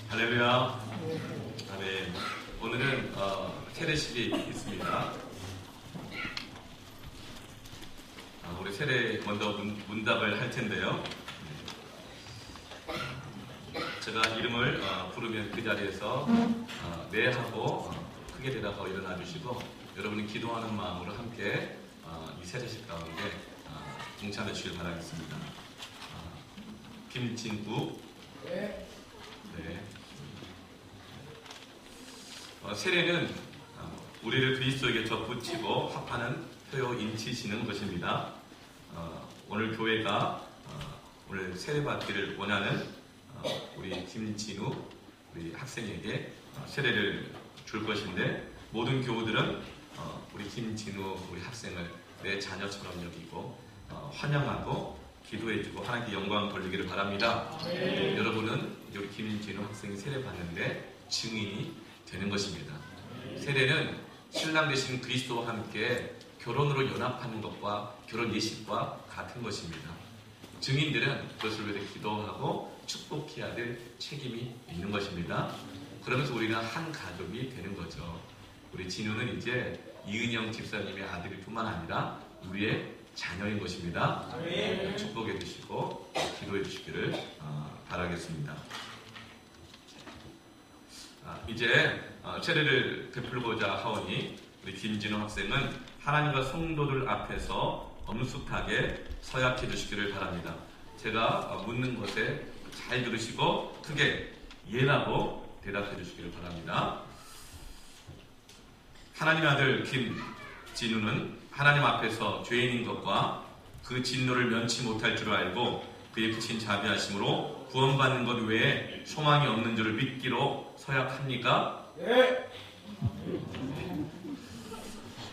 할렐루야. 아멘. 오늘은 세례식이 있습니다. 우리 세례 먼저 문답을 할 텐데요. 제가 이름을 부르면 그 자리에서 네 하고 크게 대답하고 일어나 주시고, 여러분이 기도하는 마음으로 함께 이 세례식 가운데 동참해 주시길 바라겠습니다. 김진구. 네. 세례는 우리를 그리스도에게 붙이고 합하는 표요 인치시는 것입니다. 오늘 교회가 오늘 세례받기를 원하는 우리 김진우 우리 학생에게 세례를 줄 것인데, 모든 교우들은 우리 김진우 우리 학생을 내 자녀처럼 여기고 환영하고 기도해주고 하나님께 영광 돌리기를 바랍니다. 여러분은 우리 김진우 학생이 세례받는데 증인이 되는 것입니다. 세례는 신랑 되신 그리스도와 함께 결혼으로 연합하는 것과 결혼 예식과 같은 것입니다. 증인들은 그것을 위해서 기도하고 축복해야 될 책임이 있는 것입니다. 그러면서 우리는 한 가족이 되는 거죠. 우리 진우는 이제 이은영 집사님의 아들일 뿐만 아니라 우리의 자녀인 것입니다. 축복해 주시고 기도해 주시기를 바라겠습니다. 이제 세례를 베풀고자 하오니 우리 김진우 학생은 하나님과 성도들 앞에서 엄숙하게 서약해 주시기를 바랍니다. 제가 묻는 것에 잘 들으시고 크게 예라고 대답해 주시기를 바랍니다. 하나님의 아들 김진우는 하나님 앞에서 죄인인 것과 그 진노를 면치 못할 줄 알고 그의 크신 자비하심으로 구원받는 것 외에 소망이 없는 줄을 믿기로 서약합니까? 네.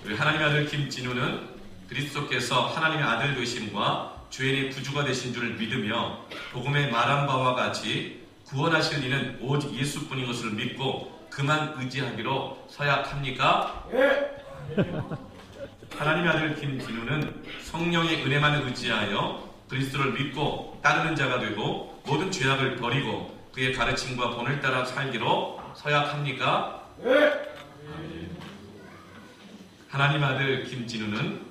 우리 하나님의 아들 김진우는 그리스도께서 하나님의 아들 되심과 죄인의 구주가 되신 줄을 믿으며 복음에 말한 바와 같이 구원하실 이는 오직 예수뿐인 것을 믿고 그만 의지하기로 서약합니까? 네. 하나님의 아들 김진우는 성령의 은혜만 의지하여 그리스도를 믿고 따르는 자가 되고 모든 죄악을 버리고 그의 가르침과 본을 따라 살기로 서약합니까? 네. 하나님의 아들 김진우는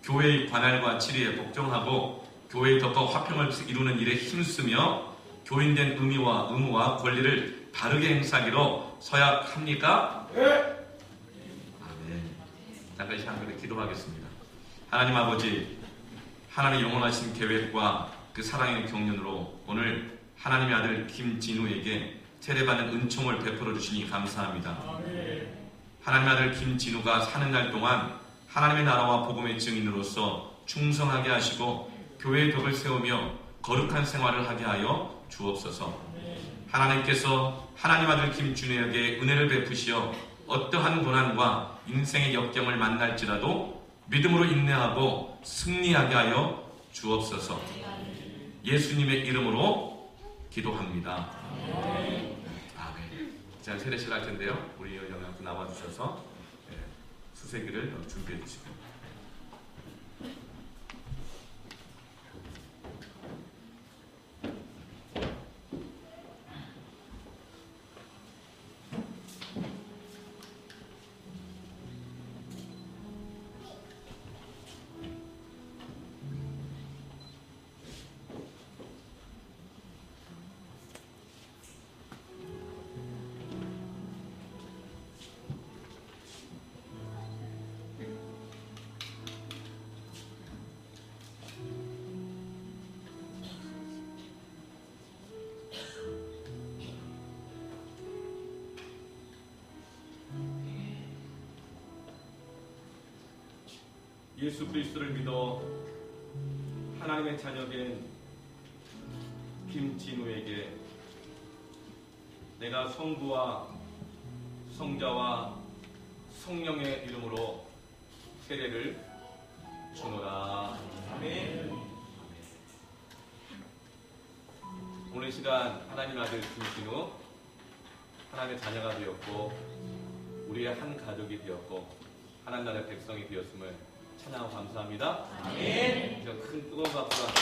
교회의 관할과 치리에 복종하고 교회의 덕과 화평을 이루는 일에 힘쓰며 교인된 의무와 권리를 바르게 행사하기로 서약합니까? 네. 아멘. 잠깐 이 시간에 기도하겠습니다. 하나님 아버지, 하나님의 영원하신 계획과 그 사랑의 경륜으로 오늘 하나님의 아들 김진우에게 세례받는 은총을 베풀어 주시니 감사합니다. 하나님의 아들 김진우가 사는 날 동안 하나님의 나라와 복음의 증인으로서 충성하게 하시고 교회의 덕을 세우며 거룩한 생활을 하게 하여 주옵소서. 하나님께서 하나님 아들 김진우에게 은혜를 베푸시어 어떠한 고난과 인생의 역경을 만날지라도 믿음으로 인내하고 승리하게 하여 주옵소서. 예수님의 이름으로 기도합니다. 아멘. 자, 세례식 할 텐데요. 우리 여러분 나와주셔서 수세기를 준비해 주시고. 예수 그리스도를 믿어 하나님의 자녀된 김진우에게 내가 성부와 성자와 성령의 이름으로 세례를 주노라. 아멘. 오늘 시간 하나님의 아들 김진우 하나님의 자녀가 되었고 우리의 한 가족이 되었고 하나님 나라의 백성이 되었음을 찬양하고 감사합니다. 아멘. 큰 뜨거운 박수가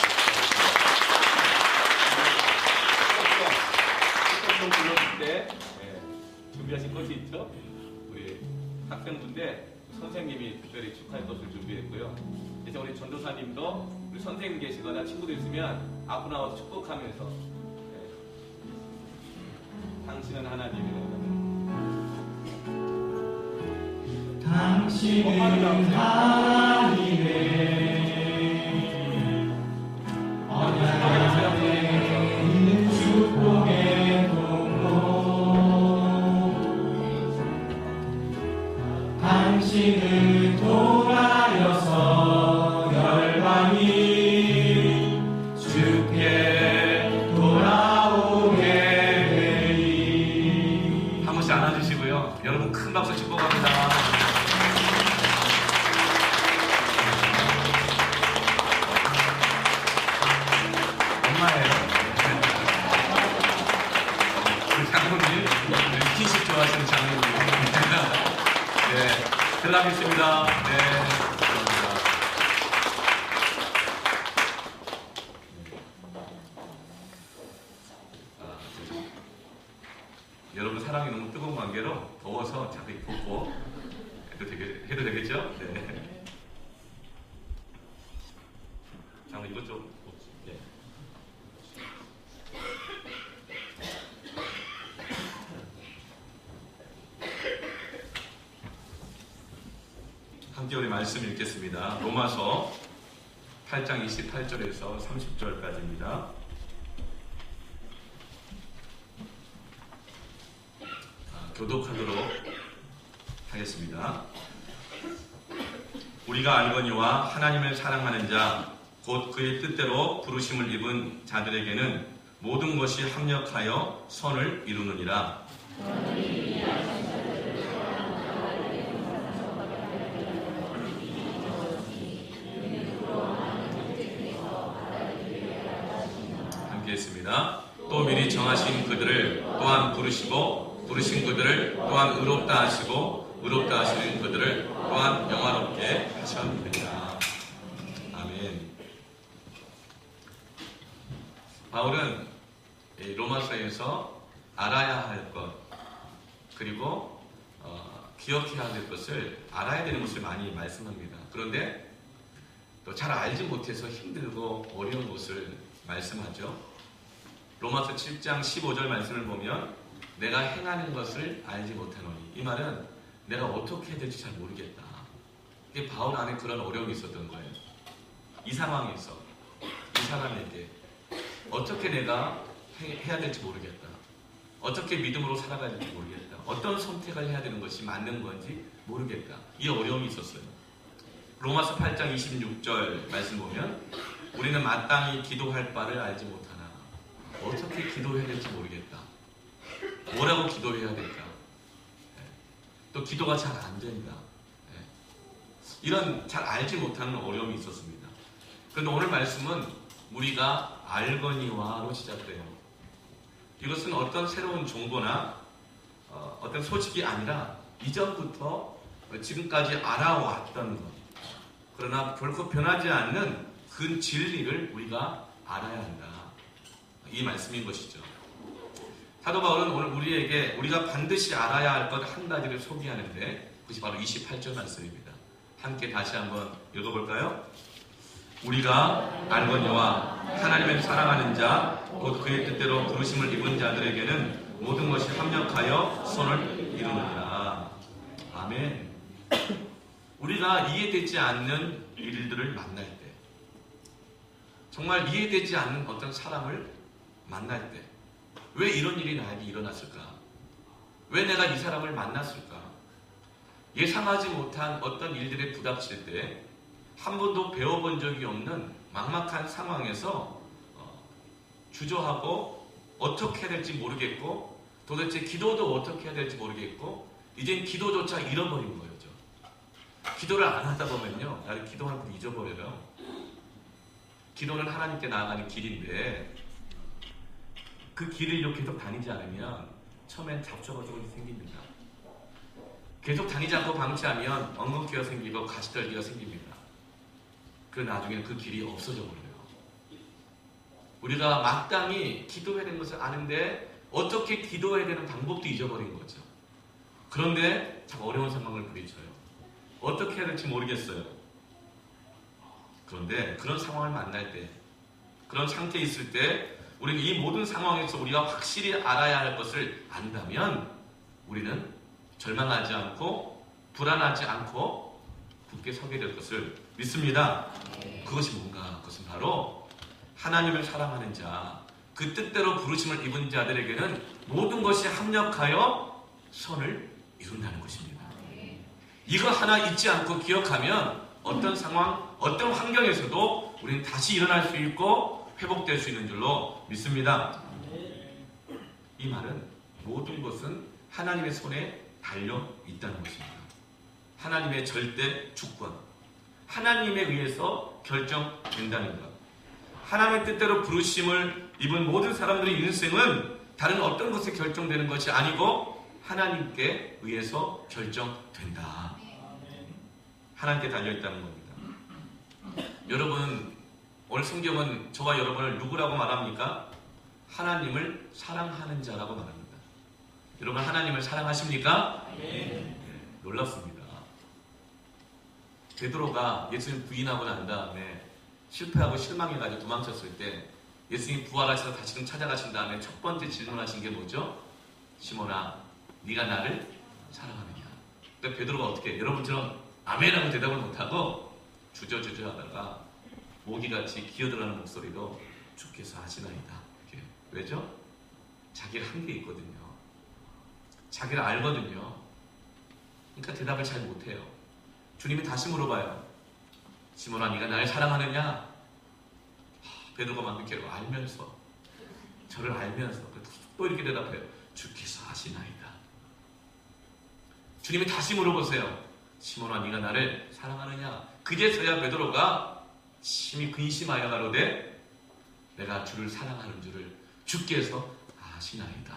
준비하신 것이 있죠? 우리 학생분들 선생님이 특별히 축하할 것을 준비했고요. 그래서 우리 전도사님도 우리 선생님 계시거나 친구들 있으면 앞으로 나와서 축복하면서 당신은 하나님이라고. 당신은 하나님의 언약의 축복의 통로 당신을 통하여서 열방이 주께 돌아오게 되리. 한 번씩 안아주시고요. 여러분 큰 박수 축복합니다. 장모님, 스킨십 좋아하시는 장모님. 네, 들어가겠습니다. 네, 감사합니다. 여러분 사랑이 너무 뜨거운 관계로 더워서 자꾸 입고 해도 되겠죠? 네. 장모님 이것 좀. 네. 함께 우리 말씀 읽겠습니다. 로마서 8장 28절에서 30절까지입니다. 교독하도록 하겠습니다. 우리가 알거니와 하나님을 사랑하는 자, 곧 그의 뜻대로 부르심을 입은 자들에게는 모든 것이 합력하여 선을 이루느니라. 함께했습니다. 또 미리 정하신 그들을 또한 부르시고 부르신 그들을 또한 의롭다 하시고 의롭다 하시는 그들을 또한 영화롭게 하셨느니라. 아멘. 바울은 로마서에서 알아야 할 것 그리고 기억해야 될 것을 알아야 되는 것을 많이 말씀합니다. 그런데 또 잘 알지 못해서 힘들고 어려운 것을 말씀하죠. 로마서 7장 15절 말씀을 보면 내가 행하는 것을 알지 못하노니, 이 말은 내가 어떻게 해야 될지 잘 모르겠다. 이게 바울 안에 그런 어려움이 있었던 거예요. 이 상황에서 이 사람에게 어떻게 내가 해야 될지 모르겠다. 어떻게 믿음으로 살아가야 될지 모르겠다. 어떤 선택을 해야 되는 것이 맞는 건지 모르겠다. 이 어려움이 있었어요. 로마서 8장 26절 말씀 보면 우리는 마땅히 기도할 바를 알지 못하나. 어떻게 기도해야 될지 모르겠다. 뭐라고 기도해야 될까? 또 기도가 잘 안 된다. 이런 잘 알지 못하는 어려움이 있었습니다. 그런데 오늘 말씀은 우리가 알거니와로 시작돼요. 이것은 어떤 새로운 정보나 어떤 소식이 아니라 이전부터 지금까지 알아왔던 것, 그러나 결코 변하지 않는 그 진리를 우리가 알아야 한다. 이 말씀인 것이죠. 사도 바울은 오늘 우리에게 우리가 반드시 알아야 할 것 한 가지를 소개하는데 그것이 바로 28절 말씀입니다. 함께 다시 한번 읽어볼까요? 우리가 알거니와 하나님을 사랑하는 자, 곧 그의 뜻대로 부르심을 입은 자들에게는 모든 것이 합력하여 선을 이루느니라. 아멘. 우리가 이해되지 않는 일들을 만날 때, 정말 이해되지 않는 어떤 사람을 만날 때, 왜 이런 일이 나에게 일어났을까? 왜 내가 이 사람을 만났을까? 예상하지 못한 어떤 일들에 부닥칠 때 한 번도 배워본 적이 없는 막막한 상황에서 주저하고 어떻게 해야 될지 모르겠고 도대체 기도도 어떻게 해야 될지 모르겠고 이젠 기도조차 잃어버린 거죠. 기도를 안 하다 보면요, 나를 기도하는 걸 잊어버려요. 기도는 하나님께 나아가는 길인데 그 길을 계속 다니지 않으면 처음엔 잡초가 조금씩 생깁니다. 계속 다니지 않고 방치하면 엉겅퀴가 생기고 가시떨기가 생깁니다. 그 나중에는 그 길이 없어져 버려요. 우리가 마땅히 기도해야 되는 것을 아는데 어떻게 기도해야 되는 방법도 잊어버린 거죠. 그런데 참 어려운 상황을 부딪혀요. 어떻게 해야 될지 모르겠어요. 그런데 그런 상황을 만날 때, 그런 상태에 있을 때 우리는 이 모든 상황에서 우리가 확실히 알아야 할 것을 안다면 우리는 절망하지 않고 불안하지 않고 굳게 서게 될 것을 믿습니다. 그것이 뭔가? 그것은 바로 하나님을 사랑하는 자, 그 뜻대로 부르심을 입은 자들에게는 모든 것이 합력하여 선을 이룬다는 것입니다. 이거 하나 잊지 않고 기억하면 어떤 상황, 어떤 환경에서도 우리는 다시 일어날 수 있고 회복될 수 있는 줄로 믿습니다. 이 말은 모든 것은 하나님의 손에 달려 있다는 것입니다. 하나님의 절대 주권, 하나님에 의해서 결정된다는 것. 하나님의 뜻대로 부르심을 입은 모든 사람들의 인생은 다른 어떤 것에 결정되는 것이 아니고 하나님께 의해서 결정된다. 하나님께 달려있다는 겁니다. 여러분, 오늘 성경은 저와 여러분을 누구라고 말합니까? 하나님을 사랑하는 자라고 말합니다. 여러분, 하나님을 사랑하십니까? 네. 놀랍습니다. 베드로가 예수님 부인하고 난 다음에 실패하고 실망해가지고 도망쳤을 때 예수님 부활하셔서 다시금 찾아가신 다음에 첫 번째 질문하신 게 뭐죠? 시몬아, 네가 나를 사랑하느냐? 근데 베드로가 어떻게 여러분처럼 아멘하고 대답을 못하고 주저주저 하다가 모기같이 기어들어가는 목소리로 주께서 하시나이다. 이렇게. 왜죠? 자기가 한 게 있거든요. 자기를 알거든요. 그러니까 대답을 잘 못해요. 주님이 다시 물어봐요. 시몬아, 네가 나를 사랑하느냐? 베드로가 막 이렇게 알면서, 저를 알면서 또 이렇게 대답해요. 주께서 하시나이다. 주님이 다시 물어보세요. 시몬아, 네가 나를 사랑하느냐? 그제서야 베드로가 심히 근심하여 가로되 내가 주를 사랑하는 줄을 주께서 아시나이다.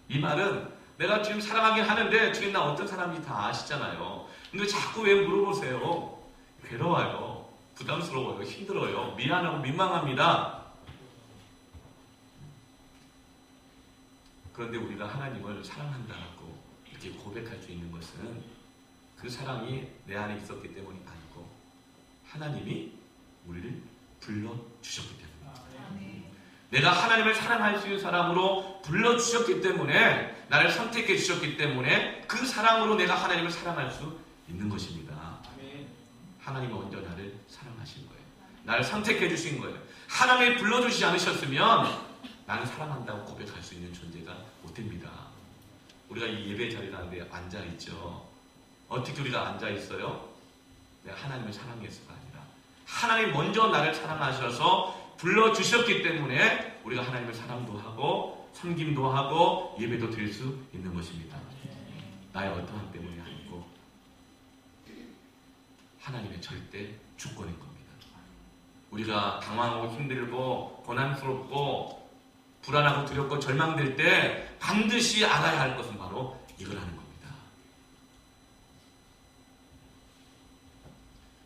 이 말은 내가 주님 사랑하긴 하는데 주님 나 어떤 사람인지 다 아시잖아요. 근데 자꾸 왜 물어보세요? 괴로워요. 부담스러워요. 힘들어요. 미안하고 민망합니다. 그런데 우리가 하나님을 사랑한다고 이렇게 고백할 수 있는 것은 그 사랑이 내 안에 있었기 때문이 아니고 하나님이 우리를 불러주셨기 때문입니다. 내가 하나님을 사랑할 수 있는 사람으로 불러주셨기 때문에, 나를 선택해 주셨기 때문에 그 사랑으로 내가 하나님을 사랑할 수 있는 것입니다. 하나님이 먼저 나를 사랑하신 거예요. 나를 선택해 주신 거예요. 하나님이 불러주시지 않으셨으면 나는 사랑한다고 고백할 수 있는 존재가 못 됩니다. 우리가 이 예배 자리 가운데 앉아 있죠. 어떻게 우리가 앉아 있어요? 내가 하나님을 사랑해서가 아니라 하나님이 먼저 나를 사랑하셔서 불러주셨기 때문에 우리가 하나님을 사랑도 하고 섬김도 하고 예배도 드릴 수 있는 것입니다. 나의 어떠함 때문이 아니고 하나님의 절대 주권인 겁니다. 우리가 당황하고 힘들고 고난스럽고 불안하고 두렵고 절망될 때 반드시 알아야 할 것은 바로 이거라는 겁니다.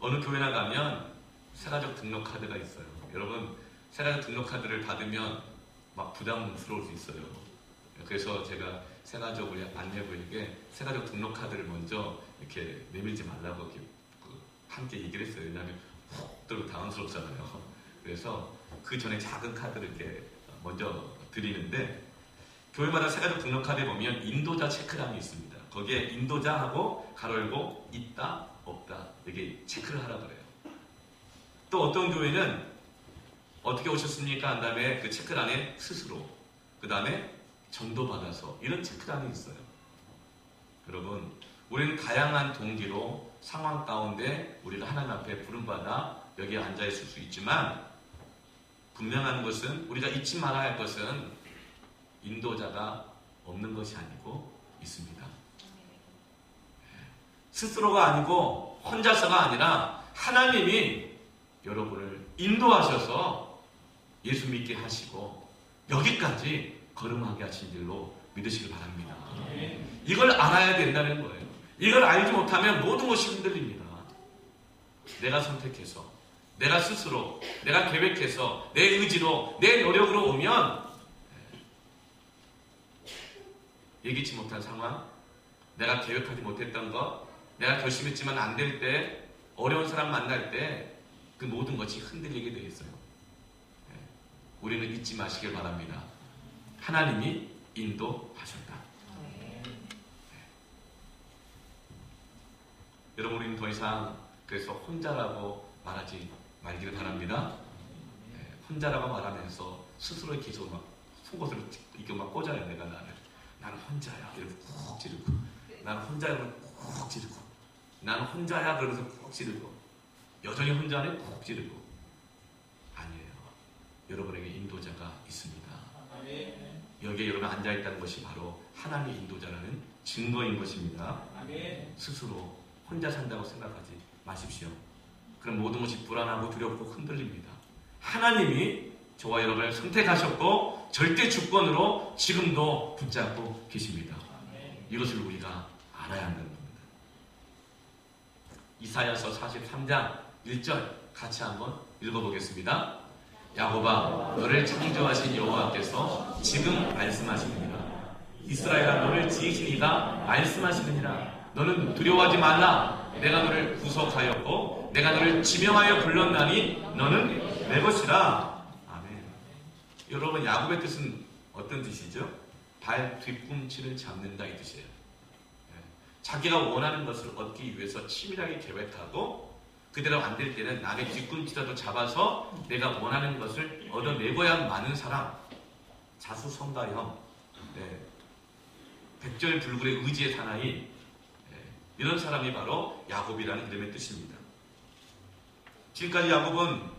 어느 교회나 가면 세가족 등록 카드가 있어요. 여러분, 세가족 등록 카드를 받으면 막 부담스러울 수 있어요. 그래서 제가 세가족 우리 안내부에게 세가족 등록 카드를 먼저 이렇게 내밀지 말라고 이렇게 함께 얘기를 했어요. 왜냐하면 훅 들고 당황스럽잖아요. 그래서 그 전에 작은 카드를 이렇게 먼저 드리는데, 교회마다 세가족 등록 카드에 보면 인도자 체크란이 있습니다. 거기에 인도자하고 가로 열고 있다 없다 이렇게 체크를 하라 그래요. 또 어떤 교회는 어떻게 오셨습니까? 한 다음에 그 체크란에 스스로, 그 다음에 전도받아서, 이런 체크란이 있어요. 여러분, 우리는 다양한 동기로 상황 가운데 우리가 하나님 앞에 부름받아 여기에 앉아있을 수 있지만, 분명한 것은, 우리가 잊지 말아야 할 것은 인도자가 없는 것이 아니고 있습니다. 스스로가 아니고 혼자서가 아니라 하나님이 여러분을 인도하셔서 예수 믿게 하시고 여기까지 걸음하게 하신 줄로 믿으시길 바랍니다. 이걸 알아야 된다는 거예요. 이걸 알지 못하면 모든 것이 흔들립니다. 내가 선택해서, 내가 스스로, 내가 계획해서, 내 의지로, 내 노력으로 오면 예기치 못한 상황, 내가 계획하지 못했던 것, 내가 결심했지만 안 될 때, 어려운 사람 만날 때 그 모든 것이 흔들리게 되어 있어요. 우리는 잊지 마시길 바랍니다. 하나님이 인도하셨다. 여러분, 우리는 더 이상 그래서 혼자라고 말하지 말기를 바랍니다. 혼자라고 말하면서 스스로의 계속 막 속옷을 이렇게 막 꽂아요. 나는 혼자야 이러면서 푹 지르고, 나는 혼자야 그러면서 푹 지르고, 나는 혼자야 그러면서 푹 지르고, 여전히 혼자네 푹 지르고. 아니에요. 여러분에게 인도자가 있습니다. 여기에 여러분 앉아있다는 것이 바로 하나님의 인도자라는 증거인 것입니다. 스스로 혼자 산다고 생각하지 마십시오. 그럼 모든 것이 불안하고 두렵고 흔들립니다. 하나님이 저와 여러분을 선택하셨고 절대 주권으로 지금도 붙잡고 계십니다. 이것을 우리가 알아야 한다는 겁니다. 이사야서 43장 1절 같이 한번 읽어보겠습니다. 야곱아, 너를 창조하신 여호와께서 지금 말씀하시느니라. 이스라엘아, 너를 지으신 이가 말씀하시느니라. 너는 두려워하지 말라. 내가 너를 구속하였고 내가 너를 지명하여 불렀나니 너는 내 것이라. 아멘. 여러분, 야곱의 뜻은 어떤 뜻이죠? 발 뒤꿈치를 잡는다 이 뜻이에요. 자기가 원하는 것을 얻기 위해서 치밀하게 계획하고 그대로 안 될 때는 남의 뒤꿈치라도 잡아서 내가 원하는 것을 얻어내고야 마는 사람, 자수성가형, 백절불굴의 의지의 사나이, 이런 사람이 바로 야곱이라는 이름의 뜻입니다. 지금까지 야곱은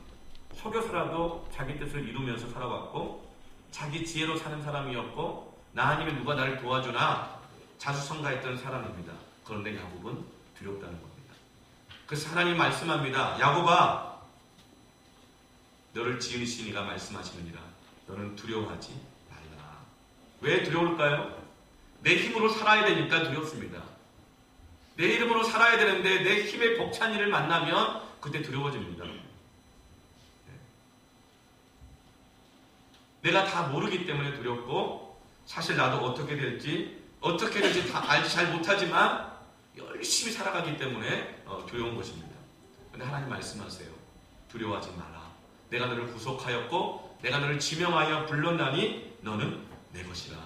속여서라도 자기 뜻을 이루면서 살아왔고 자기 지혜로 사는 사람이었고 나 아니면 누가 나를 도와주나 자수성가했던 사람입니다. 그런데 야곱은 두렵다는 겁니다. 그래서 하나님 말씀합니다. 야곱아, 너를 지으신 이가 말씀하시느니라. 너는 두려워하지 말라. 왜 두려울까요? 내 힘으로 살아야 되니까 두렵습니다. 내 이름으로 살아야 되는데 내 힘의 벅찬 일을 만나면 그때 두려워집니다. 내가 다 모르기 때문에 두렵고 사실 나도 어떻게 될지 다 알지 잘 못하지만 열심히 살아가기 때문에 두려운 것입니다. 그런데 하나님 말씀하세요. 두려워하지 마라. 내가 너를 구속하였고 내가 너를 지명하여 불렀나니 너는 내 것이라.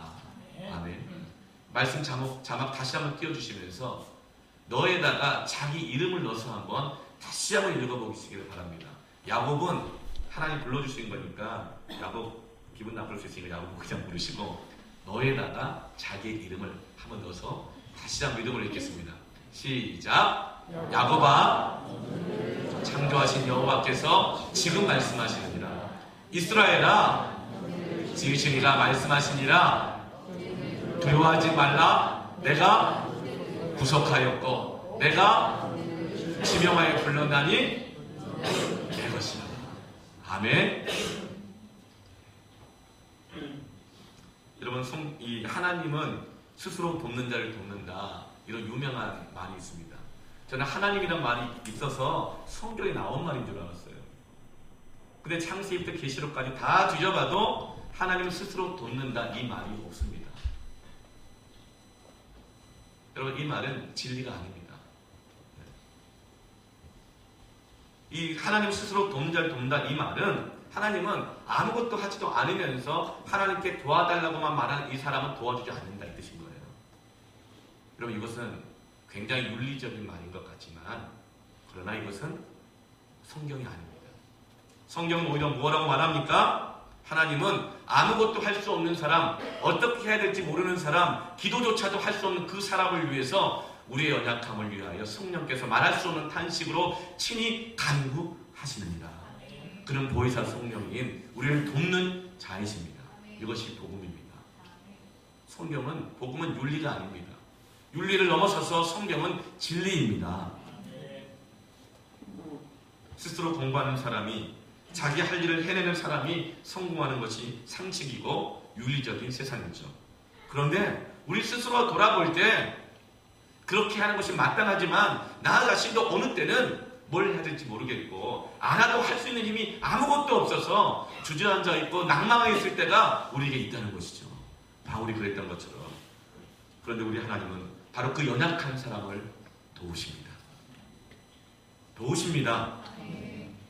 아멘. 말씀 자막 다시 한번 띄워주시면서 너에다가 자기 이름을 넣어서 한번 다시 한번 읽어보시기를 바랍니다. 야곱은 하나님 불러주신 거니까 야곱 기분 나쁠 수 있으니까 야곱 그냥 부르시고 너에다가 자기의 이름을 한번 넣어서 다시 한번 이름을 읽겠습니다. 시작. 야곱아, 창조하신 여호와께서 지금 말씀하시느니라. 이스라엘아, 지으신 이가 말씀하시니라. 두려워하지 말라. 내가 구속하였고 내가 지명하여 불렀나니 내 것이라. 아멘. 여러분, 이 하나님은 스스로 돕는 자를 돕는다, 이런 유명한 말이 있습니다. 저는 하나님이란 말이 있어서 성경에 나온 말인 줄 알았어요. 근데 창세기부터 계시록까지 다 뒤져봐도 하나님 스스로 돕는다 이 말이 없습니다. 여러분, 이 말은 진리가 아닙니다. 이 하나님 스스로 돕는 자를 돕는다 이 말은 하나님은 아무것도 하지도 않으면서 하나님께 도와달라고만 말하는 이 사람은 도와주지 않는다 이 뜻인 거예요. 여러분, 이것은 굉장히 윤리적인 말인 것 같지만 그러나 이것은 성경이 아닙니다. 성경은 오히려 뭐라고 말합니까? 하나님은 아무것도 할 수 없는 사람, 어떻게 해야 될지 모르는 사람, 기도조차도 할 수 없는 그 사람을 위해서 우리의 연약함을 위하여 성령께서 말할 수 없는 탄식으로 친히 간구하시느니라. 그는 보혜사 성령인 우리를 돕는 자이십니다. 이것이 복음입니다. 복음은 윤리가 아닙니다. 윤리를 넘어서서 성경은 진리입니다. 스스로 공부하는 사람이, 자기 할 일을 해내는 사람이 성공하는 것이 상식이고 윤리적인 세상이죠. 그런데 우리 스스로 돌아볼 때 그렇게 하는 것이 마땅하지만 나 자신도 어느 때는 뭘 해야 될지 모르겠고 안 하도 할 수 있는 힘이 아무것도 없어서 주저앉아 있고 낭망해 있을 때가 우리에게 있다는 것이죠. 바울이 그랬던 것처럼. 그런데 우리 하나님은 바로 그 연약한 사람을 도우십니다. 도우십니다.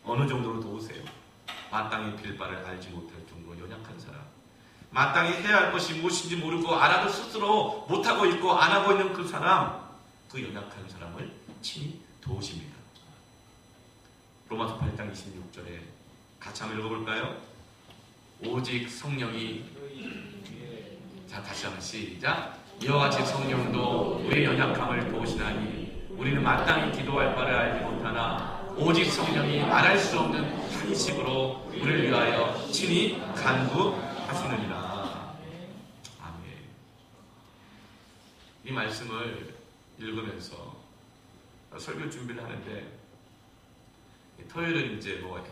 어느 정도로 도우세요? 마땅히 빌 바를 알지 못할 정도로 연약한 사람, 마땅히 해야 할 것이 무엇인지 모르고 알아도 스스로 못하고 있고 안 하고 있는 그 사람, 그 연약한 사람을 친히 도우십니다. 로마서 8장 26절에 같이 한번 읽어볼까요? 오직 성령이, 자 다시 한번 시작. 이와 같이 성령도 우리의 연약함을 도우시나니 우리는 마땅히 기도할 바를 알지 못하나 오직 성령이 말할 수 없는 탄식으로 우리를 위하여 친히 간구하시느니라. 아멘. 이 말씀을 읽으면서 설교 준비를 하는데, 토요일은 이제 뭐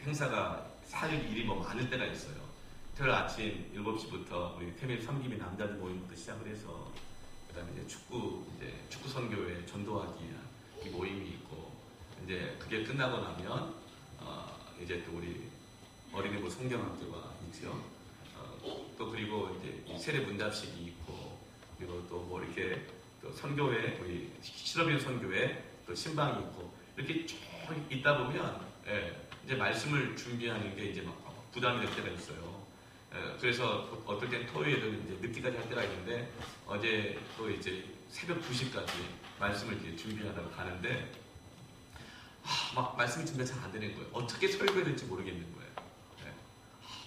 행사가 사일이 뭐 많을 때가 있어요. 토요일 아침 7시부터 우리 태민 섬김의 남자들 모임부터 시작을 해서, 그다음에 이제 축구 선교회 전도하기 모임이 있고, 이제 그게 끝나고 나면 이제 또 우리 어린이부 성경학교가 있죠. 또 그리고 이제 세례 문답식이 있고, 그리고 또 뭐 이렇게 또 선교회, 우리 실업인 선교회 또 신방이 있고, 이렇게 쭉 있다 보면 이제 말씀을 준비하는 게 이제 막 부담이 될 때가 있어요. 그래서 어떨 땐 토요일은 이제 늦게까지 할 때가 있는데, 어제 또 이제 새벽 2시까지 말씀을 이렇게 준비하다가 가는데, 막 말씀이 준비가 잘 안 되는 거예요. 어떻게 설교해야 될지 모르겠는 거예요.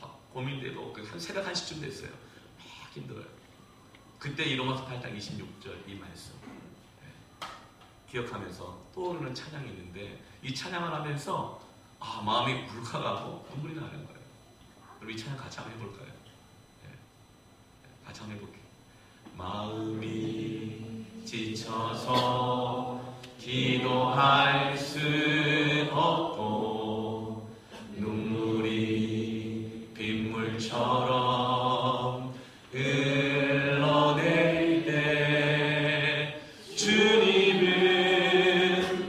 막 고민돼도 한 새벽 1시쯤 됐어요. 막 힘들어요. 그때 이 로마서 8장 26절 이 말씀 기억하면서 떠오르는 찬양이 있는데, 이 찬양을 하면서 마음이 울컥하고 눈물이 나는 거예요. 그럼 이 찬양 같이 한번 해볼까요? 같이 한번 해볼게요. 마음이 지쳐서 기도할 수 없고 눈물이 빗물처럼 흘러내릴 때 주님은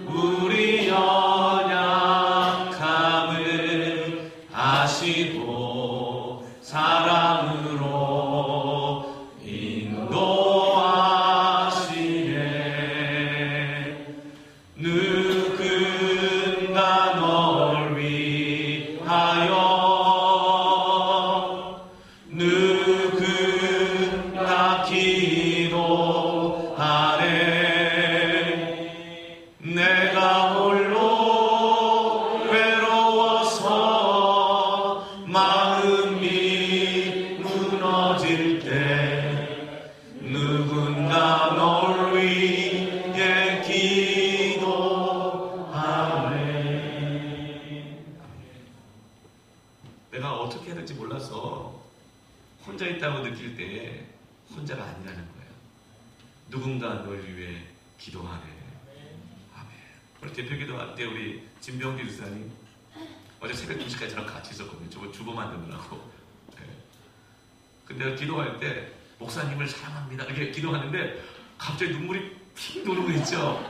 우리 연약함을 아시고 사랑으로 인도하시네. 누군가 널 위하여 누군가 기도하네. 내가 홀로 외로워서 마음이 무너질 때 누군가 널 위해 기도하네. 내가 어떻게 해야 될지 몰라서 혼자 있다고 느낄 때 혼자가 아니라는 거예요. 누군가 널 위해 기도하네. 아멘. 오늘 대표 기도할 때 우리 진병기 주사님 어제 새벽 2시까지 저랑 같이 있었거든요. 저거 주보 만드느라고. 근데 기도할 때 목사님을 사랑합니다 이렇게 기도하는데 갑자기 눈물이 핑 도는 거 있죠.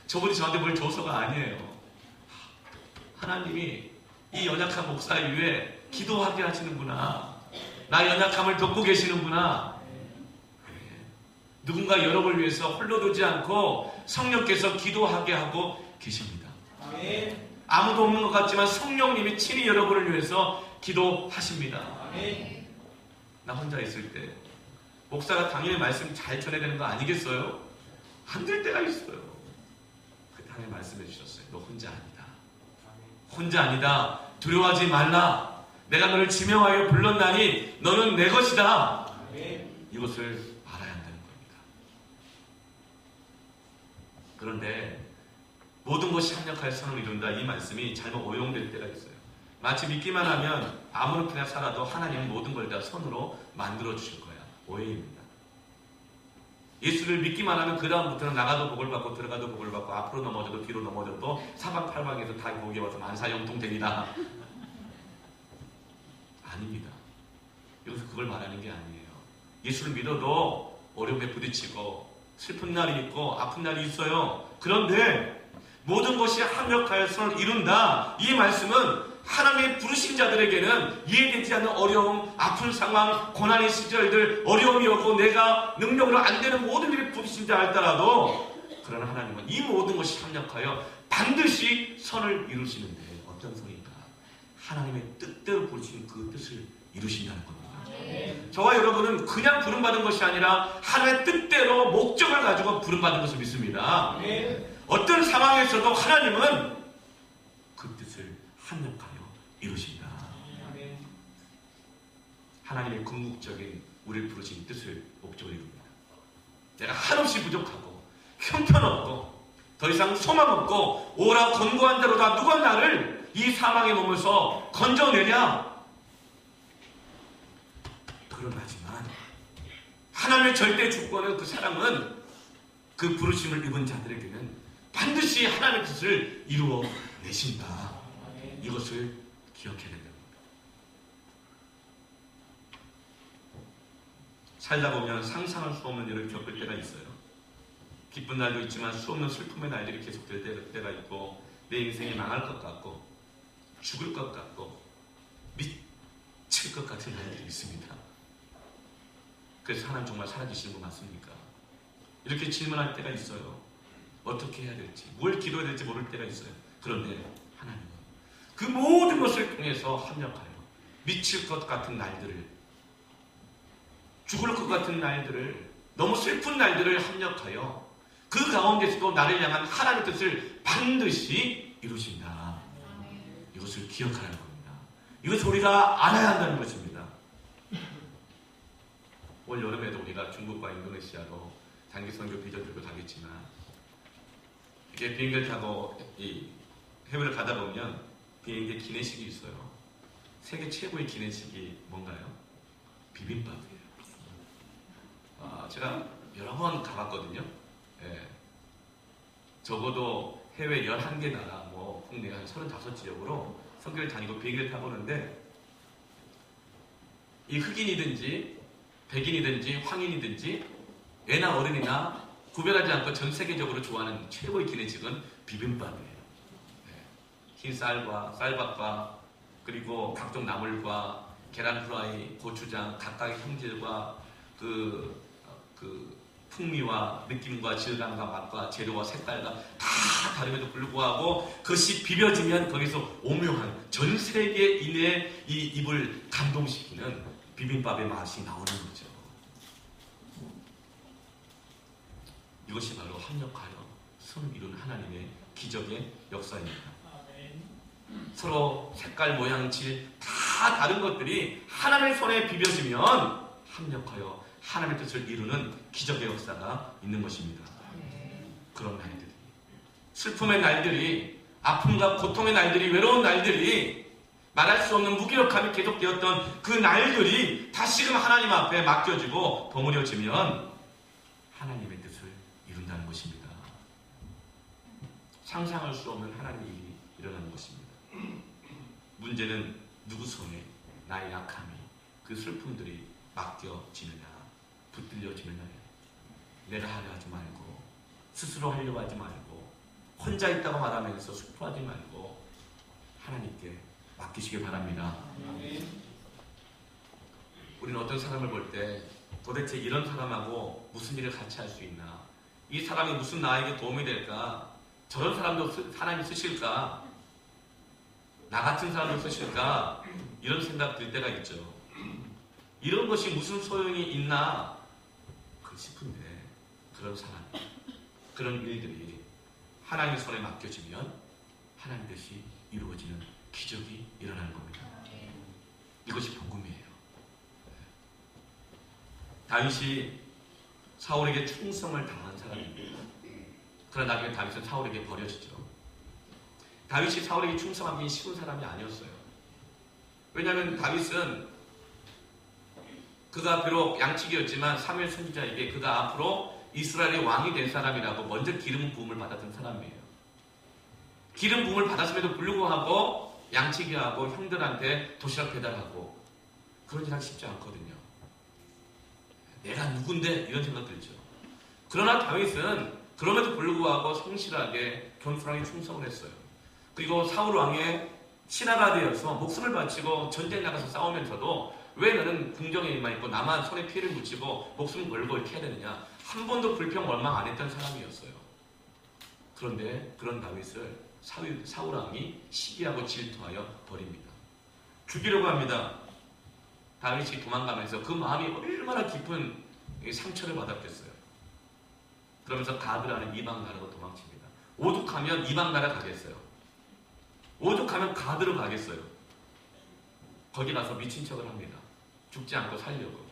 저분이 저한테 뭘 줘서가 아니에요. 하나님이 이 연약한 목사 위에 기도하게 하시는구나. 나 연약함을 돕고 계시는구나. 누군가 여러분을 위해서 홀로 두지 않고 성령께서 기도하게 하고 계십니다. 아무도 없는 것 같지만 성령님이 친히 여러분을 위해서 기도하십니다. 나 혼자 있을 때 목사가 당연히 말씀 잘 전해야 되는 거 아니겠어요? 안 될 때가 있어요. 그때 하나님 말씀해 주셨어요. 너 혼자 아니다. 혼자 아니다. 두려워하지 말라. 내가 너를 지명하여 불렀나니 너는 내 것이다. 이것을 알아야 한다는 겁니다. 그런데 모든 것이 합력하여 선을 이룬다. 이 말씀이 잘못 오용될 때가 있어요. 마치 믿기만 하면 아무렇게나 살아도 하나님은 모든 걸 다 선으로 만들어 주실 거야. 오해입니다. 예수를 믿기만 하면 그 다음부터는 나가도 복을 받고 들어가도 복을 받고 앞으로 넘어져도 뒤로 넘어져도 사방팔방에서 다 거기에 와서 만사형통 됩니다. 아닙니다. 여기서 그걸 말하는 게 아니에요. 예수를 믿어도 어려움에 부딪히고 슬픈 날이 있고 아픈 날이 있어요. 그런데 모든 것이 합력하여 선을 이룬다. 이 말씀은 하나님의 부르신 자들에게는 이해되지 않는 어려움, 아픈 상황, 고난의 시절들, 어려움이 오고 내가 능력으로 안 되는 모든 일이 부르신 자 할지라도 그러나 하나님은 이 모든 것이 합력하여 반드시 선을 이루시는데 어떤 선일까? 하나님의 뜻대로 부르신 그 뜻을 이루신다는 겁니다. 저와 여러분은 그냥 부름받은 것이 아니라 하나님의 뜻대로 목적을 가지고 부름받은 것을 믿습니다. 어떤 상황에서도 하나님은 그 뜻을 합력하여 이루신다. 하나님의 궁극적인 우리를 부르신 뜻을 목적을 이룹니다. 내가 한없이 부족하고 형편없고 더 이상 소망 없고 오라 권고한 대로다 누가 나를 이 사망의 몸에서 건져내냐? 그러나지만 하나님의 절대 주권은 그 사람은 그 부르심을 입은 자들에게는 반드시 하나님의 뜻을 이루어 내신다. 이것을 기억해야 됩니다. 살다 보면 상상할 수 없는 일을 겪을 때가 있어요. 기쁜 날도 있지만 수 없는 슬픔의 날들이 계속될 때가 있고 내 인생이 망할 것 같고 죽을 것 같고 미칠 것 같은 날들이 있습니다. 그래서 하나님 정말 사라지시는 거 맞습니까? 이렇게 질문할 때가 있어요. 어떻게 해야 될지, 뭘 기도해야 될지 모를 때가 있어요. 그런데 하나님은 그 모든 것을 통해서 합력하여 미칠 것 같은 날들을, 죽을 것 같은 날들을, 너무 슬픈 날들을 합력하여 그 가운데서도 나를 향한 하나님의 뜻을 반드시 이루신다. 이것을 기억하라는 겁니다. 이것을 우리가 알아야 한다는 것입니다. 올 여름에도 우리가 중국과 인도네시아로 단기 선교 비전 들고 가겠지만 이게 비행기를 타고 이 해외를 가다 보면 비행기에 기내식이 있어요. 세계 최고의 기내식이 뭔가요? 비빔밥이에요. 제가 여러 번 가봤거든요. 예. 적어도 해외 11개 나라, 국내 한 35지역으로 선교를 다니고 비행기를 타보는데 이 흑인이든지 백인이든지 황인이든지 애나 어른이나 구별하지 않고 전 세계적으로 좋아하는 최고의 기내식은 비빔밥이에요. 네. 흰 쌀과 쌀밥과 그리고 각종 나물과 계란 프라이, 고추장, 각각의 형질과 그 풍미와 느낌과 질감과 맛과 재료와 색깔과 다 다름에도 불구하고 그것이 비벼지면 거기서 오묘한 전 세계인의 이 입을 감동시키는 비빔밥의 맛이 나오는 거죠. 이것이 바로 합력하여 선을 이룬 하나님의 기적의 역사입니다. 서로 색깔, 모양, 질 다 다른 것들이 하나님의 손에 비벼지면 합력하여 하나님의 뜻을 이루는 기적의 역사가 있는 것입니다. 그런 날들이, 슬픔의 날들이, 아픔과 고통의 날들이, 외로운 날들이, 말할 수 없는 무기력함이 계속되었던 그 날들이 다시금 하나님 앞에 맡겨지고 버무려지면 하나님의 뜻을 이룬다는 것입니다. 상상할 수 없는 하나님의 일이 일어나는 것입니다. 문제는 누구 손에 나의 약함이, 그 슬픔들이 맡겨지느냐, 붙들려지느냐. 내가 하려 하지 말고, 스스로 하려고 하지 말고, 혼자 있다고 말하면서 슬퍼하지 말고 하나님께 맡기시길 바랍니다. 우리는 어떤 사람을 볼 때 도대체 이런 사람하고 무슨 일을 같이 할 수 있나? 이 사람이 무슨 나에게 도움이 될까? 저런 사람도 하나님 쓰실까? 나 같은 사람도 쓰실까? 이런 생각 들 때가 있죠. 이런 것이 무슨 소용이 있나? 싶은데 그런 사람, 그런 일들이 하나님의 손에 맡겨지면 하나님 뜻이 이루어지는 기적이 일어나는 겁니다. 이것이 복음이에요. 다윗이 사울에게 충성을 당한 사람입니다. 그러나 나중에 다윗은 사울에게 버려지죠. 다윗이 사울에게 충성하기 쉬운 사람이 아니었어요. 왜냐하면 다윗은 그가 비록 양측이었지만 사무엘 선지자에게 그가 앞으로 이스라엘의 왕이 될 사람이라고 먼저 기름 부음을 받았던 사람이에요. 기름 부음을 받았음에도 불구하고 양치기하고 형들한테 도시락 배달하고 그런 일 하기 쉽지 않거든요. 내가 누군데? 이런 생각 들죠. 그러나 다윗은 그럼에도 불구하고 성실하게 겸손하게 충성을 했어요. 그리고 사울 왕의 신하가 되어서 목숨을 바치고 전쟁 나가서 싸우면서도 왜 너는 궁정에만 있고 나만 손에 피를 묻히고 목숨 걸고 이렇게 해야 되느냐. 한 번도 불평 원망 안 했던 사람이었어요. 그런데 그런 다윗을 사울 왕이 시기하고 질투하여 버립니다. 죽이려고 합니다. 다윗이 도망가면서 그 마음이 얼마나 깊은 상처를 받았겠어요. 그러면서 가드라는 이방 나라로 도망칩니다. 오죽하면 이방 나라 가겠어요. 오죽하면 가드로 가겠어요. 거기 가서 미친 척을 합니다. 죽지 않고 살려고.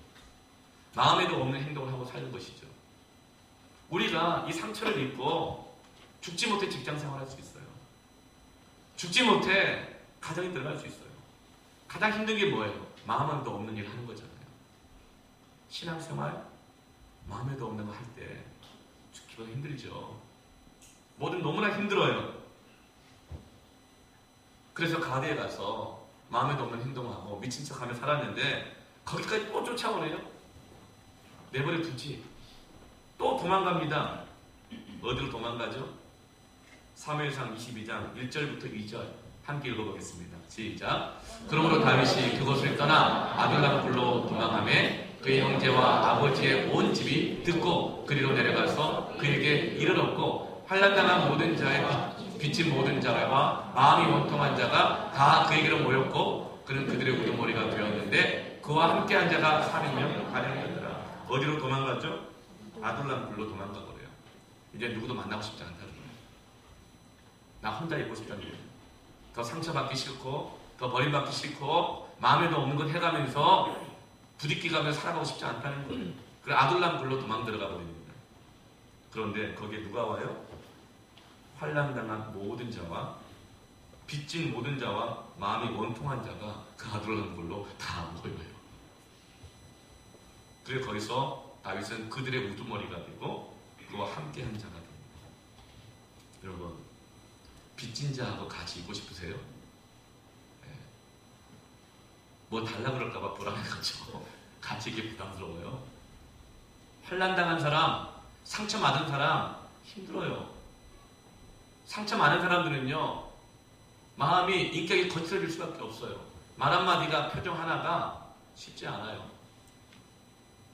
마음에도 없는 행동을 하고 사는 것이죠. 우리가 이 상처를 입고 죽지 못해 직장 생활할 수 있어요. 죽지 못해 가정에 들어갈 수 있어요. 가장 힘든 게 뭐예요? 마음에도 없는 일을 하는 거잖아요. 신앙생활 마음에도 없는 거 할 때 죽기가 힘들죠. 뭐든 너무나 힘들어요. 그래서 가드에 가서 마음에도 없는 행동하고 미친 척하며 살았는데 거기까지 또 쫓아오네요. 내버려 두지. 또 도망갑니다. 어디로 도망가죠? 사무엘상 22장 1절부터 2절 함께 읽어보겠습니다. 시작. 그러므로 다윗이 그것을 떠나 아둘람 굴로 도망하매 그의 형제와 아버지의 온 집이 듣고 그리로 내려가서 그에게 이르렀고 환난당한 모든 자의 빚진 모든 자와 마음이 원통한 자가 다 그에게로 모였고 그는 그들의 우두머리가 되었는데 그와 함께한 자가 400명 가량이었더라. 어디로 도망갔죠? 아둘람 굴로 도망가버려요. 이제 누구도 만나고 싶지 않다는 거예요. 나 혼자 있고 싶다는 거예요. 더 상처받기 싫고 더 버림받기 싫고 마음에도 없는 것 해가면서 부딪히가며 살아가고 싶지 않다는 거예요. 그래서 아둘람 굴로 도망 들어가 버립니다. 그런데 거기에 누가 와요? 환난당한 모든 자와 빚진 모든 자와 마음이 원통한 자가 그 아둘람 굴로 다 모여요. 그래서 거기서 다윗은 그들의 우두머리가 되고 그와 함께한 자가 됩니다. 여러분, 빚진 자하고 같이 있고 싶으세요? 네. 뭐 달라 그럴까봐 불안해가지고 같이 있기 부담스러워요. 환난당한 사람, 상처 받은 사람 힘들어요. 상처 많은 사람들은요, 마음이 인격이 거칠어질 수밖에 없어요. 말 한마디가 표정 하나가 쉽지 않아요.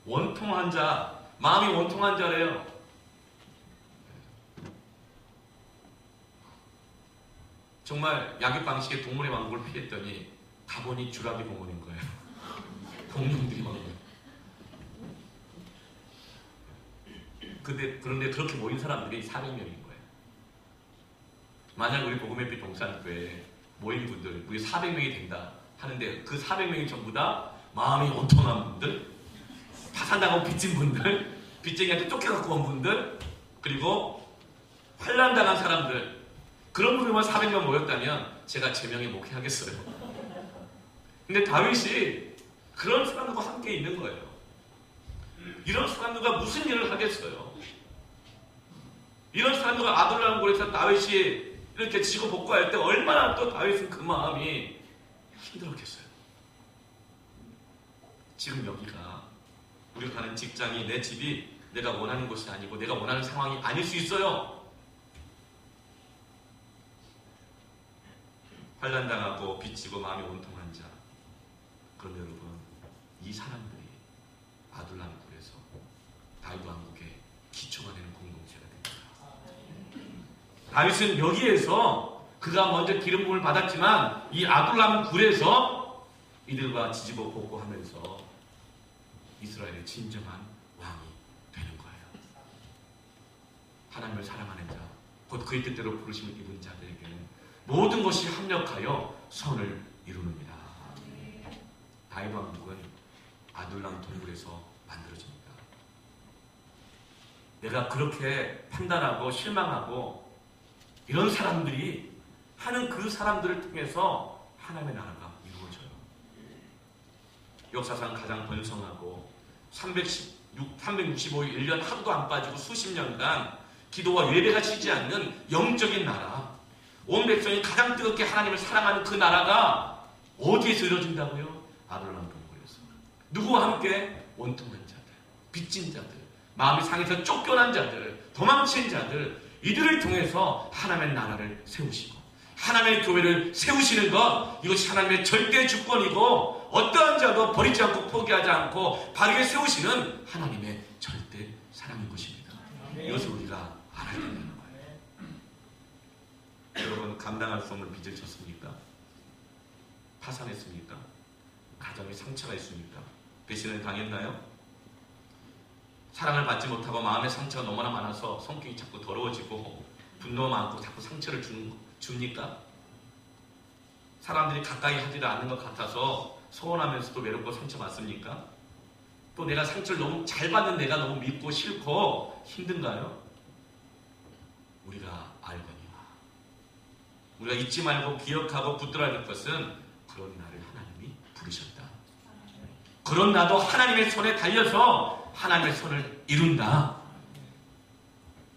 원통한 자, 마음이 원통한 자래요. 정말 약육 방식의 동물의 왕국을 피했더니 가보니 주라기 공원인 거예요. 공룡들이 왕국. 그런데 그렇게 모인 사람들이 400명인 거예요. 만약 우리 복음의 빛 동산교회에 모인 분들, 우리 400명이 된다 하는데 그 400명이 전부 다 마음이 원통한 분들, 파산당하고 빚진 분들, 빚쟁이한테 쫓겨갖고 온 분들, 그리고 환난당한 사람들, 그런 분들만 400명 모였다면 제가 제명에 목회하겠어요. 근데 다윗이 그런 사람들과 함께 있는 거예요. 이런 사람들과 무슨 일을 하겠어요? 이런 사람들과 아둘람 굴에서 다윗이 이렇게 지고 복구할 때 얼마나 또 다윗은 그 마음이 힘들었겠어요. 지금 여기가 우리가 가는 직장이 내 집이 내가 원하는 곳이 아니고 내가 원하는 상황이 아닐 수 있어요. 환난당하고 빚지고 마음이 온통한 자. 그런데 여러분, 이 사람들이 아둘람 굴에서 다윗 왕국의 기초가 되는 공동체가 됩니다. 다윗은 여기에서 그가 먼저 기름 부음을 받았지만 이 아둘람 굴에서 이들과 지지고 복구하면서 이스라엘의 진정한 왕이 되는 거예요. 하나님을 사랑하는 자, 곧 그의 뜻대로 부르심을 입은 자들에게는 모든 것이 합력하여 선을 이루느니라. 다윗 왕국은 아둘람 동굴에서 만들어집니다. 내가 그렇게 판단하고 실망하고 이런 사람들이 하는 그 사람들을 통해서 하나님의 나라가 이루어져요. 역사상 가장 번성하고 365일 1년 하루도 안 빠지고 수십 년간 기도와 예배가 쉬지 않는 영적인 나라, 온 백성이 가장 뜨겁게 하나님을 사랑하는 그 나라가 어디에서 이루어진다고요? 아둘람 동굴에서. 누구와 함께? 원통한 자들, 빚진 자들, 마음이 상해서 쫓겨난 자들, 도망친 자들, 이들을 통해서 하나님의 나라를 세우시고 하나님의 교회를 세우시는 것, 이것이 하나님의 절대 주권이고 어떠한 자도 버리지 않고 포기하지 않고 바르게 세우시는 하나님의 절대 사랑인 것입니다. 이것을 우리가 알아야 된다는 거예요. 여러분, 감당할 수 없는 빚을 졌습니까? 파산했습니까? 가정에 상처가 있습니까? 배신을 당했나요? 사랑을 받지 못하고 마음의 상처가 너무나 많아서 성격이 자꾸 더러워지고 분노가 많고 자꾸 상처를 줍니까? 사람들이 가까이 하지도 않는 것 같아서 서운하면서도 외롭고 상처받습니까? 또 내가 상처를 너무 잘 받는 내가 너무 밉고 싫고 힘든가요? 우리가 알거니와 우리가 잊지 말고 기억하고 붙들어야 될 것은 그런 나를 하나님이 부르셨다. 그런 나도 하나님의 손에 달려서 하나님의 손을 이룬다.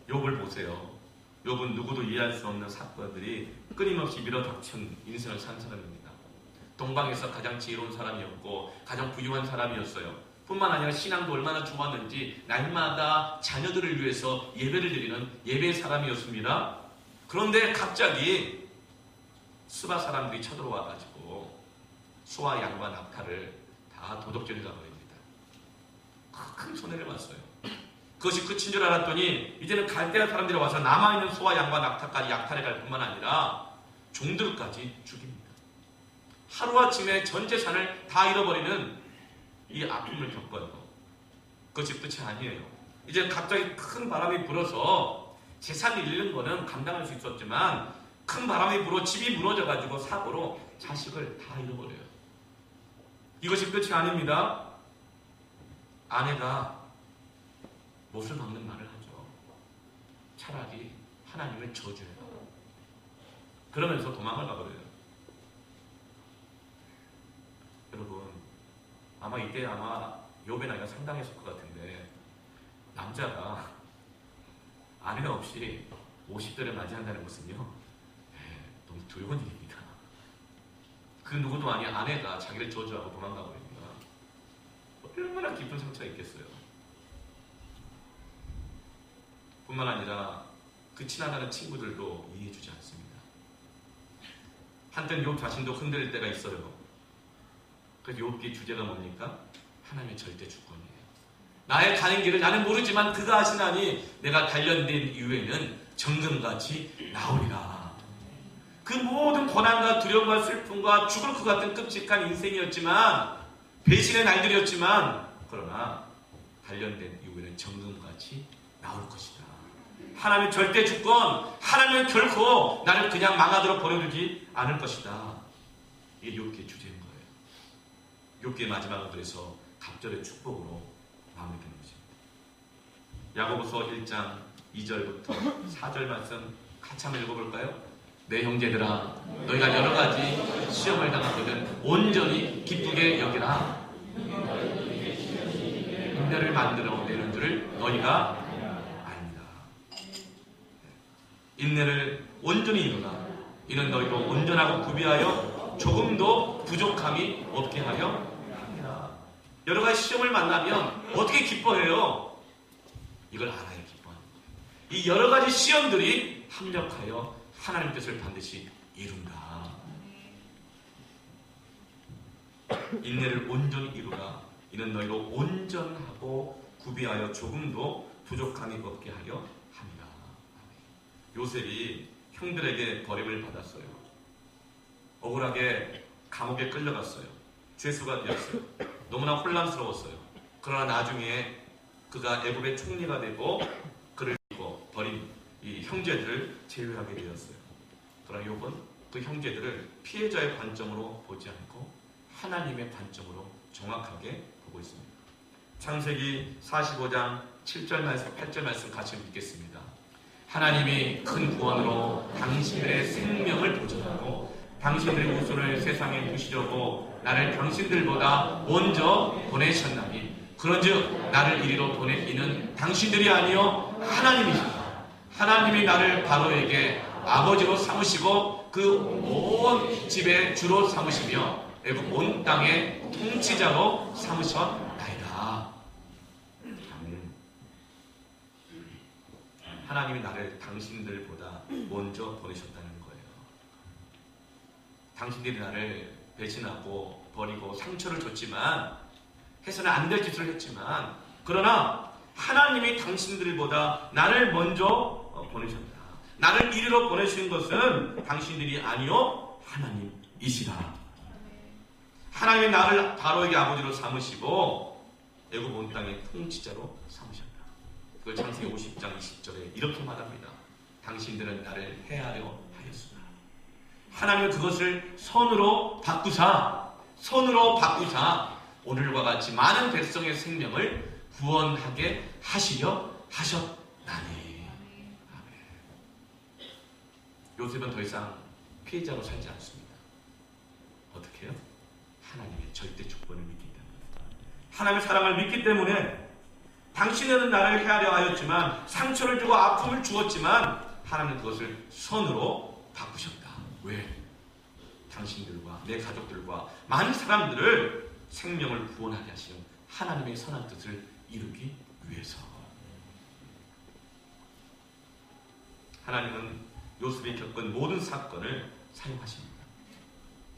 욥을 보세요. 욥은 누구도 이해할 수 없는 사건들이 끊임없이 밀어닥친 인생을 산 사람입니다. 동방에서 가장 지혜로운 사람이었고 가장 부유한 사람이었어요. 뿐만 아니라 신앙도 얼마나 좋았는지 날마다 자녀들을 위해서 예배를 드리는 예배의 사람이었습니다. 그런데 갑자기 수바 사람들이 쳐들어와가지고 소와 양과 낙타를 다 도둑질해 가버립니다. 큰 손해를 봤어요. 그것이 끝인 줄 알았더니 이제는 갈대아 사람들이 와서 남아있는 소와 양과 낙타까지 약탈해갈 뿐만 아니라 종들까지 죽입니다. 하루아침에 전 재산을 다 잃어버리는 이 아픔을 겪어요. 그것이 끝이 아니에요. 이제 갑자기 큰 바람이 불어서 재산을 잃는 거는 감당할 수 있었지만 큰 바람이 불어 집이 무너져가지고 사고로 자식을 다 잃어버려요. 이것이 끝이 아닙니다. 아내가 못을 박는 말을 하죠. 차라리 하나님을 저주해요. 그러면서 도망을 가버려요. 여러분, 아마 이때 욥의 나이가 상당했을 것 같은데 남자가 아내가 없이 50대를 맞이한다는 것은요, 너무 두려운 일입니다. 그 누구도 아닌 아내가 자기를 저주하고 도망가버립니다. 얼마나 깊은 상처가 있겠어요. 뿐만 아니라 그 친하다는 친구들도 이해해주지 않습니다. 한땐 욥 자신도 흔들릴 때가 있어요. 그래서 욥기의 주제가 뭡니까? 하나님의 절대 주권이에요. 나의 가는 길을 나는 모르지만 그가 하시나니 내가 단련된 이후에는 정금같이 나오리라. 그 모든 고난과 두려움과 슬픔과 죽을 것 같은 끔찍한 인생이었지만 배신의 날들이었지만 그러나 단련된 이후에는 정금같이 나올 것이다. 하나님의 절대 주권, 하나님은 결코 나를 그냥 망하도록 버려두지 않을 것이다. 이게 욥기의 주제인 거예요. 욥기의 마지막은 그래서 갑절의 축복으로 마무리되는 것입니다. 야고보서 1장 2절부터 4절 말씀 같이 한번 읽어볼까요? 내 형제들아, 너희가 여러 가지 시험을 당하거든 온전히 기쁘게 여기라. 인내를 만들어 내는 줄을 너희가 압니다. 인내를 온전히 이루라. 이는 너희로 온전하고 구비하여 조금도 부족함이 없게 하려 합니다. 여러 가지 시험을 만나면 어떻게 기뻐해요? 이걸 알아야 기뻐하는 거예요. 이 여러 가지 시험들이 합력하여 하나님 뜻을 반드시 이룬다. 인내를 온전히 이루라. 이는 너희로 온전하고 구비하여 조금도 부족함이 없게 하려 합니다. 요셉이 형들에게 버림을 받았어요. 억울하게 감옥에 끌려갔어요. 죄수가 되었어요. 너무나 혼란스러웠어요. 그러나 나중에 그가 애굽의 총리가 되고 그를 버린 이 형제들을 제외하게 되었어요. 그러나 욥은 그 형제들을 피해자의 관점으로 보지 않고 하나님의 관점으로 정확하게 보고 있습니다. 창세기 45장 7절 말씀, 8절 말씀 같이 읽겠습니다. 하나님이 큰 구원으로 당신들의 생명을 보존하고 당신들의 후손을 세상에 두시려고 나를 당신들보다 먼저 보내셨나니 그런즉 나를 이리로 보낸 이는 당신들이 아니요 하나님이시다. 하나님이 나를 바로에게 아버지로 삼으시고 그 온 집의 주로 삼으시며 애굽 온 땅의 통치자로 삼으셨나이다. 하나님이 나를 당신들보다 먼저 보내셨다는 거예요. 당신들이 나를 배신하고 버리고 상처를 줬지만 해서는 안 될 짓을 했지만 그러나 하나님이 당신들보다 나를 먼저 보내셨다. 나를 이리로 보내신 것은 당신들이 아니요 하나님이시다. 하나님이 나를 바로에게 아버지로 삼으시고 애굽 온 땅의 통치자로 삼으셨다. 그걸 창세기 50장 20절에 이렇게 말합니다. 당신들은 나를 해하려 하였으나 하나님은 그것을 선으로 바꾸사 오늘과 같이 많은 백성의 생명을 구원하게 하시려 하셨나니. 아멘. 요셉은 더 이상 피해자로 살지 않습니다. 어떻게 해요? 하나님의 절대 주권을 믿기 때문에, 하나님의 사랑을 믿기 때문에 당신은 나를 헤아려 하였지만 상처를 주고 아픔을 주었지만 하나님은 그것을 선으로 바꾸셨다. 왜? 당신들과 내 가족들과 많은 사람들을 생명을 구원하게 하시는 하나님의 선한 뜻을 이루기 위해서. 하나님은 요셉이 겪은 모든 사건을 사용하십니다.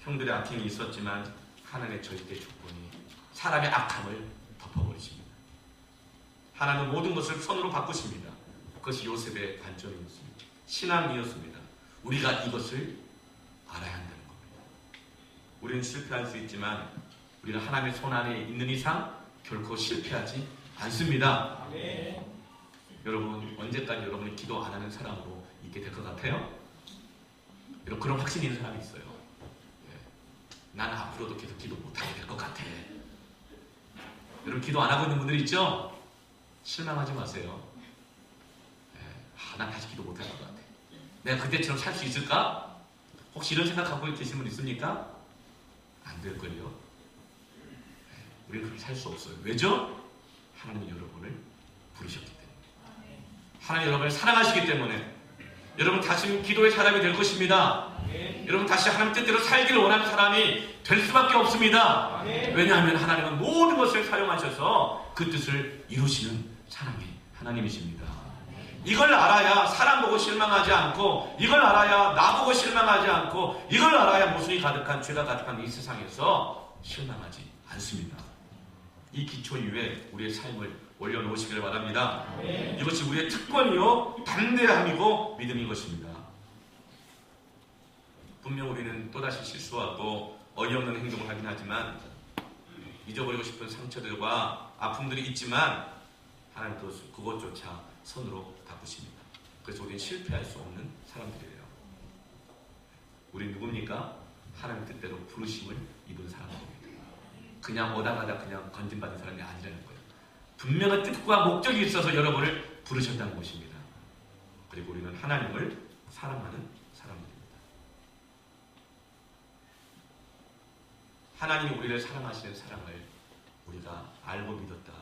형들의 악행이 있었지만 하나님의 절대 주권이 사람의 악함을 덮어버리십니다. 하나님은 모든 것을 선으로 바꾸십니다. 그것이 요셉의 관점이었습니다. 신앙이었습니다. 우리가 이것을 알아야 한다는 겁니다. 우리는 실패할 수 있지만 우리가 하나님의 손 안에 있는 이상 결코 실패하지 않습니다. 네. 여러분, 언제까지 여러분이 기도 안 하는 사람으로 있게 될 것 같아요? 여러분, 그런 확신이 있는 사람이 있어요. 나는 앞으로도 계속 기도 못하게 될 것 같아. 여러분, 기도 안 하고 있는 분들 있죠? 실망하지 마세요. 난 다시 기도 못할 것 같아. 내가 그때처럼 살 수 있을까? 혹시 이런 생각하고 계신 분 있습니까? 안 될걸요. 우리는 그렇게 살 수 없어요. 왜죠? 하나님은 여러분을 부르셨기 때문에. 하나님 여러분을 사랑하시기 때문에. 여러분 다시 기도의 사람이 될 것입니다. 여러분 다시 하나님 뜻대로 살기를 원하는 사람이 될 수밖에 없습니다. 왜냐하면 하나님은 모든 것을 사용하셔서 그 뜻을 이루시는 사랑의 하나님이십니다. 이걸 알아야 사람 보고 실망하지 않고, 이걸 알아야 나 보고 실망하지 않고, 이걸 알아야 모순이 가득한 죄가 가득한 이 세상에서 실망하지 않습니다. 이 기초 위에 우리의 삶을 올려놓으시길 바랍니다. 이것이 우리의 특권이요 담대함이고 믿음인 것입니다. 분명 우리는 또다시 실수하고 어이없는 행동을 하긴 하지만 잊어버리고 싶은 상처들과 아픔들이 있지만 하나님 또 그것조차 선으로 바꾸십니다. 그래서 우리는 실패할 수 없는 사람들이에요. 우리 누굽니까? 하나님 뜻대로 부르심을 입은 사람입니다. 그냥 오다가다 그냥 건진받은 사람이 아니라는 거예요. 분명한 뜻과 목적이 있어서 여러분을 부르셨다는 것입니다. 그리고 우리는 하나님을 사랑하는 사람들입니다. 하나님이 우리를 사랑하시는 사랑을 우리가 알고 믿었다.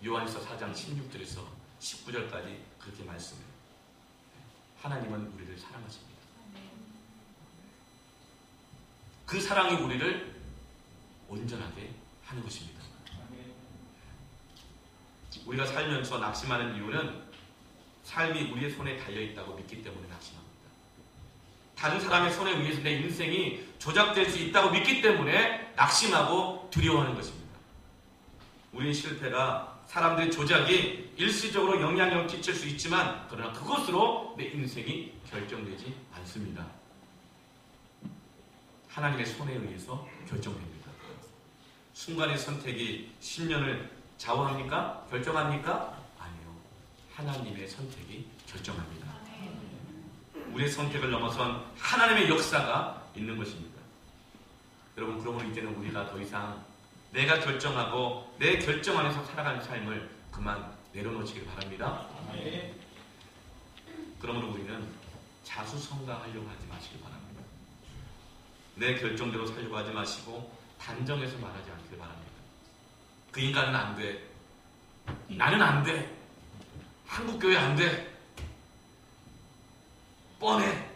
요한일서 4장 16절에서 19절까지 그렇게 말씀해요. 하나님은 우리를 사랑하십니다. 그 사랑이 우리를 온전하게 하는 것입니다. 우리가 살면서 낙심하는 이유는 삶이 우리의 손에 달려있다고 믿기 때문에 낙심합니다. 다른 사람의 손에 의해서 내 인생이 조작될 수 있다고 믿기 때문에 낙심하고 두려워하는 것입니다. 우리의 실패가 사람들의 조작이 일시적으로 영향을 끼칠 수 있지만 그러나 그것으로 내 인생이 결정되지 않습니다. 하나님의 손에 의해서 결정됩니다. 순간의 선택이 10년을 좌우합니까? 결정합니까? 아니요. 하나님의 선택이 결정합니다. 우리의 선택을 넘어선 하나님의 역사가 있는 것입니다. 여러분, 그러므로 이제는 우리가 더 이상 내가 결정하고 내 결정 안에서 살아가는 삶을 그만 내려놓으시길 바랍니다. 그러므로 우리는 자수성가하려고 하지 마시길 바랍니다. 내 결정대로 살려고 하지 마시고 단정해서 말하지 않길 바랍니다. 그 인간은 안 돼. 나는 안 돼. 한국교회 안 돼. 뻔해.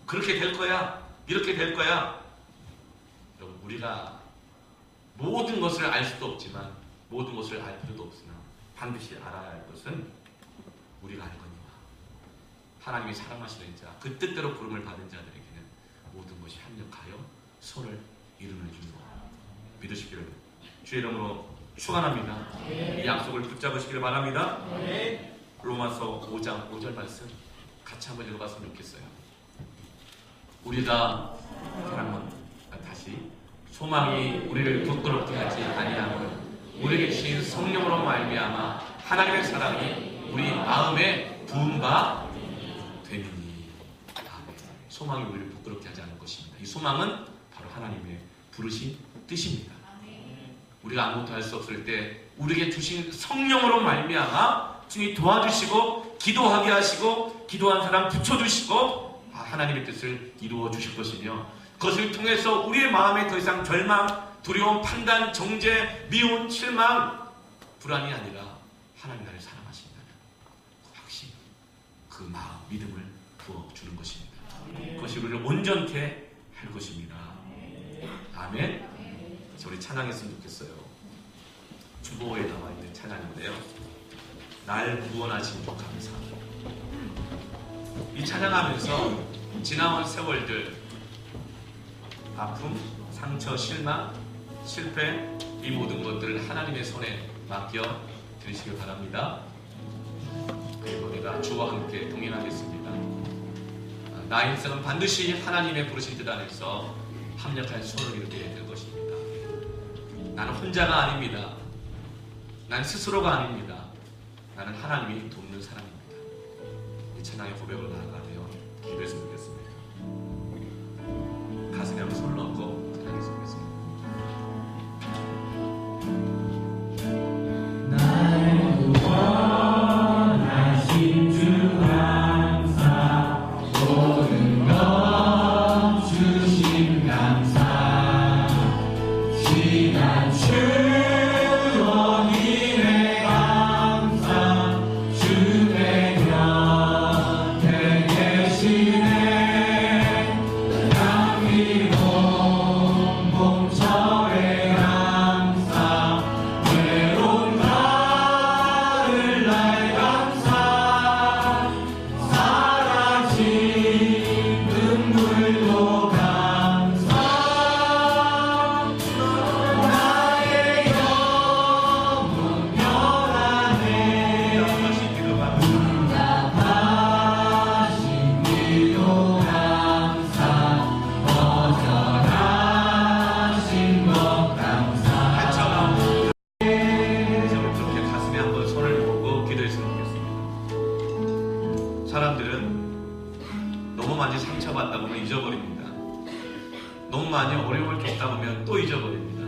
그렇게 될 거야. 이렇게 될 거야. 여러분, 우리가 모든 것을 알 수도 없지만 모든 것을 알 필요도 없으나 반드시 알아야 할 것은 우리가 알거니와 하나님이 사랑하시는 자, 그 뜻대로 부름을 받은 자들에게는 모든 것이 협력하여 손을 이루는 줄 믿으시기를 주의 이름으로 축원합니다. 이 약속을 붙잡으시기를 바랍니다. 로마서 5장 5절 말씀 같이 한번 읽어봤으면 좋겠어요. 우리가 한번 다시 소망이 우리를 부끄럽게 하지 아니하고 우리에게 주신 성령으로 말미암아 하나님의 사랑이 우리 마음에 부은 바 되느니. 아멘. 소망이 우리를 부끄럽게 하지 않을 것입니다. 이 소망은 바로 하나님의 부르신 뜻입니다. 우리가 아무것도 할 수 없을 때 우리에게 주신 성령으로 말미암아 주님이 도와주시고 기도하게 하시고 기도한 사람 붙여주시고 하나님의 뜻을 이루어 주실 것이며 그것을 통해서 우리의 마음에 더 이상 절망, 두려움, 판단, 정죄, 미움, 실망, 불안이 아니라 하나님 나를 사랑하신다는 그 확신, 그 마음, 믿음을 부어주는 것입니다. 그것이 우리를 온전케 할 것입니다. 아멘. 그래서 우리 찬양했으면 좋겠어요. 주보에 나와 있는 찬양인데요. 날 구원하신 주 감사. 이 찬양하면서 지나온 세월들, 아픔, 상처, 실망, 실패, 이 모든 것들을 하나님의 손에 맡겨 드리시길 바랍니다. 그리고 우리가 주와 함께 동행하겠습니다. 나의 인생은 반드시 하나님의 부르신 뜻 안에서 합력할 손을 이루게 될 것입니다. 나는 혼자가 아닙니다. 난 스스로가 아닙니다. 나는 하나님이 돕는 사람입니다. 이 찬양의 고백으로 나아가며 기도했으면 좋겠습니다. 가슴에 한번 손을 얹고 찬양했으면 좋겠습니다. 날 구원하신 주 감사 모든 것 주심 감사 지난 추억 이래 감사 주의 곁에 계시네 감미로운 봄철의 감사 외로운 가을 날 감사 사라진 눈물도 감사 나의 영혼 평안해 응답하신 기도 감사 거절하신 것 감사 그래서 우리 그렇게 가슴에 한번 손을 모으고 기도했으면 좋겠습니다. 사람들은 너무 많이 상처받다 보면 잊어버립니다. 너무 많이 어려움을 겪다 보면 또 잊어버립니다.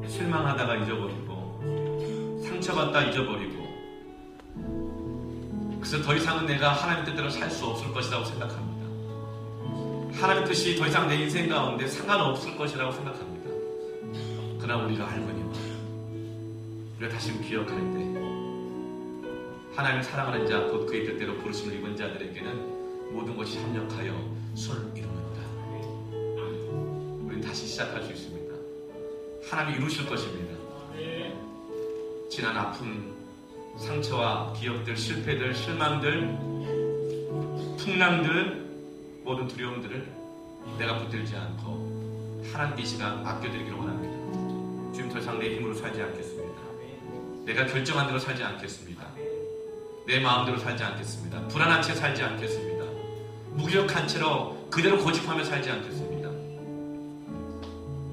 실망하다가 잊어버리고 상처받다 잊어버리고 그래서 더 이상은 내가 하나님 뜻대로 살 수 없을 것이라고 생각합니다. 하나님 뜻이 더 이상 내 인생 가운데 상관없을 것이라고 생각합니다. 그러나 우리가 알거니와 우리가 다시 기억할 때 하나님을 사랑하는 자 곧 그의 뜻대로 부르심을 입은 자들에게는 모든 것이 합력하여 손을 이루는다. 우리는 다시 시작할 수 있습니다. 하나님이 이루실 것입니다. 지난 아픔, 상처와 기억들, 실패들, 실망들, 풍랑들, 모든 두려움들을 내가 붙들지 않고 하나님께 이 시간 맡겨드리기를 원합니다. 주님 더 이상 내 힘으로 살지 않겠습니다. 내가 결정한 대로 살지 않겠습니다. 내 마음대로 살지 않겠습니다. 불안한 채 살지 않겠습니다. 무기력한 채로 그대로 고집하며 살지 않겠습니다.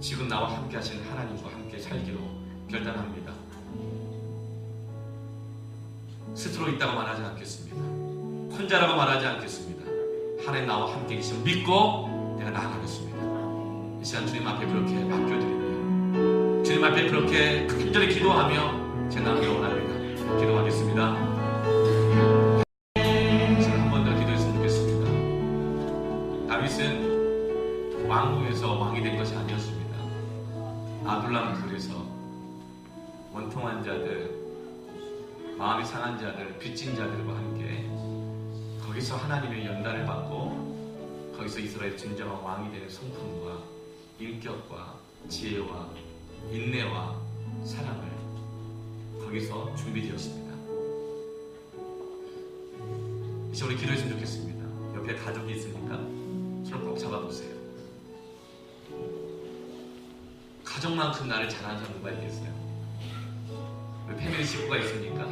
지금 나와 함께 하시는 하나님과 함께 살기로 결단합니다. 스스로 있다고 말하지 않겠습니다. 혼자라고 말하지 않겠습니다. 하나님 나와 함께 계심을 믿고 내가 나아가겠습니다. 이 시간 주님 앞에 그렇게 맡겨드리며 주님 앞에 그렇게 간절히 기도하며 제 나가기 원합니다. 기도하겠습니다. 한 번 더 기도했으면 좋겠습니다. 다윗은 왕궁에서 왕이 된 것이 아니었습니다. 아둘람 굴에서 원통한 자들, 마음이 상한 자들, 빚진 자들과 함께 거기서 하나님의 연단을 받고 거기서 이스라엘 진정한 왕이 되는 성품과 인격과 지혜와 인내와 사랑을 거기서 준비되었습니다. 이제 우리 기도했으면 좋겠습니다. 옆에 가족이 있습니까? 손을 꼭 잡아보세요. 가족만큼 나를 잘하는 사람 누가 있겠어요? 우리 패밀리 식구가 있으니까.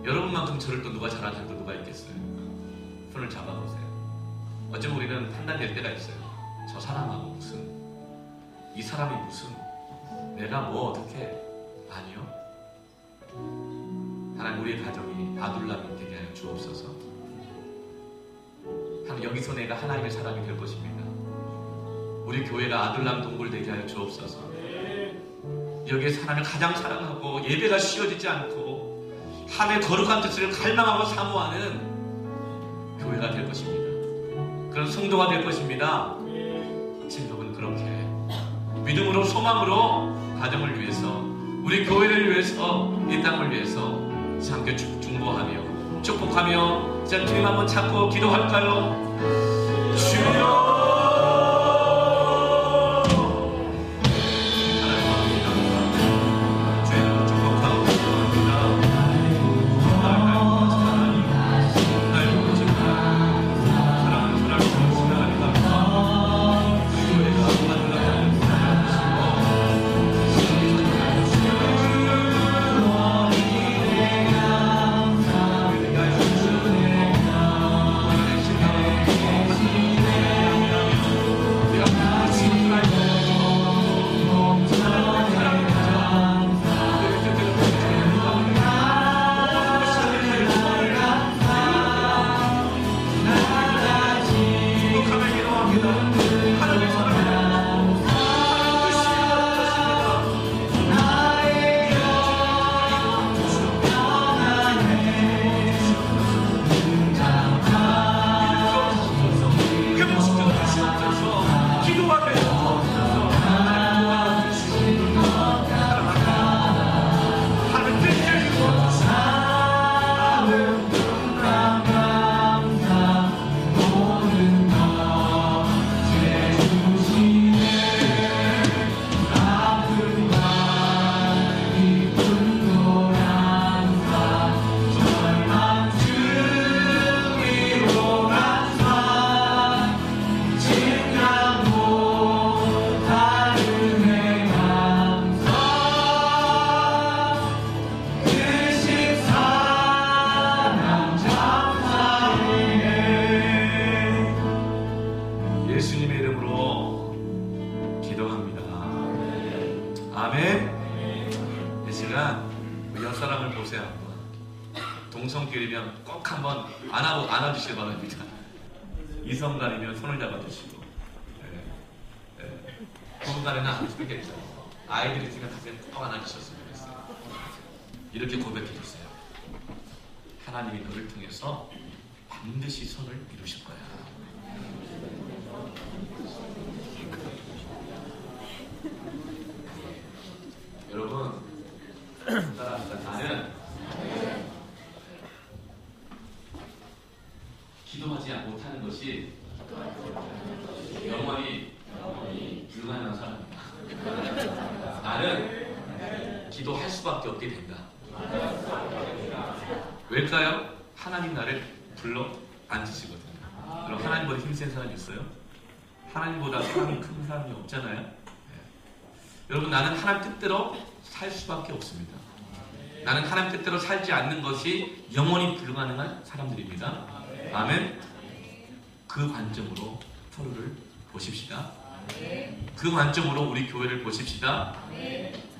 여러분만큼 저를 또 누가 잘하는 사람 또 누가 있겠어요? 손을 잡아보세요. 어쩌면 우리는 판단될 때가 있어요. 저 사람하고 무슨, 이 사람이 무슨, 내가 뭐 어떻게. 아니요. 하나님 우리의 가정이 아둘람이 되게 하여 주옵소서. 하나님 여기서 내가 하나님의 사람이 될 것입니다. 우리 교회가 아둘람 동굴 되게 하여 주옵소서. 여기에서 하나님을 가장 사랑하고 예배가 쉬어지지 않고 하나님의 거룩한 뜻을 갈망하고 사모하는 교회가 될 것입니다. 그런 성도가 될 것입니다. 친구분 그렇게 믿음으로 소망으로 가정을 위해서 우리 교회를 위해서 이 땅을 위해서 함께 중보하며 축복하며 자 주님 한번 찾고 기도할까요? 주여 예수님의 이름으로 기도합니다. 아멘. 이 시간 옆사람을 보세요. 한번 동성끼리면 꼭 한번 안아주시기 바랍니다. 이성간이면 손을 잡아주시고 부부간에는 안 주겠죠. 아이들이 있으면 가슴에 꼭 안아주셨으면 좋겠어요. 이렇게 고백해주세요. 하나님이 너를 통해서 반드시 선을 이루실 거야. 여러분, 나는 기도하지 못하는 것이 영원히 불가능한 사람이다. 나는 기도할 수밖에 없게 된다. 왜일까요? 하나님 나를 불러 앉으시거든요. 그럼 하나님보다 힘센 사람이 있어요? 하나님보다 사람이 큰 사람이 없잖아요. 네. 여러분, 나는 하나님 뜻대로 살 수밖에 없습니다. 나는 하나님 뜻대로 살지 않는 것이 영원히 불가능한 사람들입니다. 아멘. 그 관점으로 서로를 보십시다. 그 관점으로 우리 교회를 보십시다.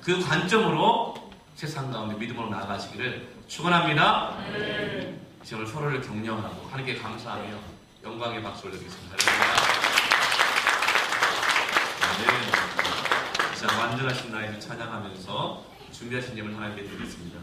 그 관점으로 세상 가운데 믿음으로 나아가시기를 축원합니다. 오늘 서로를 격려하고 하나님께 감사하며 영광의 박수를 드리겠습니다. 자, 완전하신 나이를 찬양하면서 준비하신 예물 하나님께 드리겠습니다.